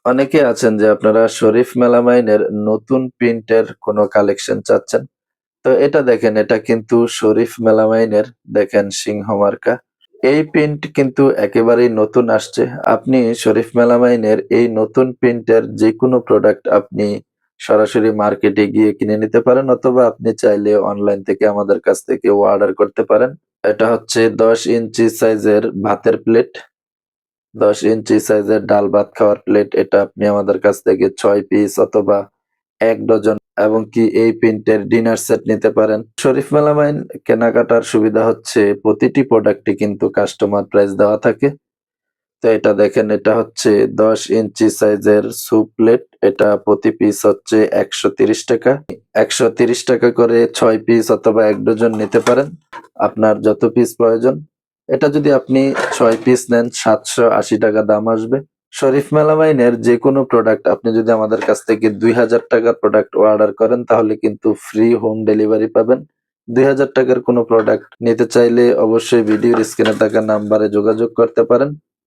অনেকে আছেন যে আপনারা শরীফ মেলামাইনের নতুন প্রিন্টের কোনো কালেকশন চাচ্ছেন। তো এটা দেখেন, এটা কিন্তু শরীফ মেলামাইনের দেখেন সিংহ মার্কা। এই প্রিন্ট কিন্তু একেবারেই নতুন আসছে। আপনি শরীফ মেলামাইনের এই নতুন প্রিন্টের যেকোনো প্রোডাক্ট আপনি সরাসরি মার্কেটে গিয়ে কিনে নিতে পারেন, অথবা আপনি চাইলে অনলাইন থেকে আমাদের কাছ থেকেও অর্ডার করতে পারেন। এটা হচ্ছে ১০ ইঞ্চি সাইজের ভাতের প্লেট। ১০ ইঞ্চি সাইজের ডাল ভাত খাওয়ার প্লেট। এটা আপনি আমাদের কাছ থেকে ৬ পিস অথবা ১ ডজন এবং কি এই প্রিন্টের ডিনার সেট নিতে পারেন। শরীফ মেলামাইন কেনাকাটার সুবিধা হচ্ছে প্রতিটি প্রোডাক্টে কিন্তু কাস্টমার প্রাইস দেওয়া থাকে। তো এটা দেখেন, এটা হচ্ছে ১০ ইঞ্চি সাইজের স্যুপ প্লেট। এটা প্রতি পিস হচ্ছে ৳১৩০। ৳১৩০ করে ৬ পিস অথবা ১ ডজন নিতে পারেন। আপনার যত পিস প্রয়োজন। এটা যদি আপনি ৬ পিস নেন ৳৭৮০ দাম আসবে। শরীফ মেলামাইনের যেকোনো প্রোডাক্ট আপনি যদি আমাদের কাছ থেকে ৳২,০০০ প্রোডাক্ট অর্ডার করেন তাহলে কিন্তু ফ্রি হোম ডেলিভারি পাবেন। ৳২,০০০ কোনো প্রোডাক্ট নিতে চাইলে অবশ্যই ভিডিওর স্ক্রিনে থাকা নাম্বারে যোগাযোগ করতে পারেন।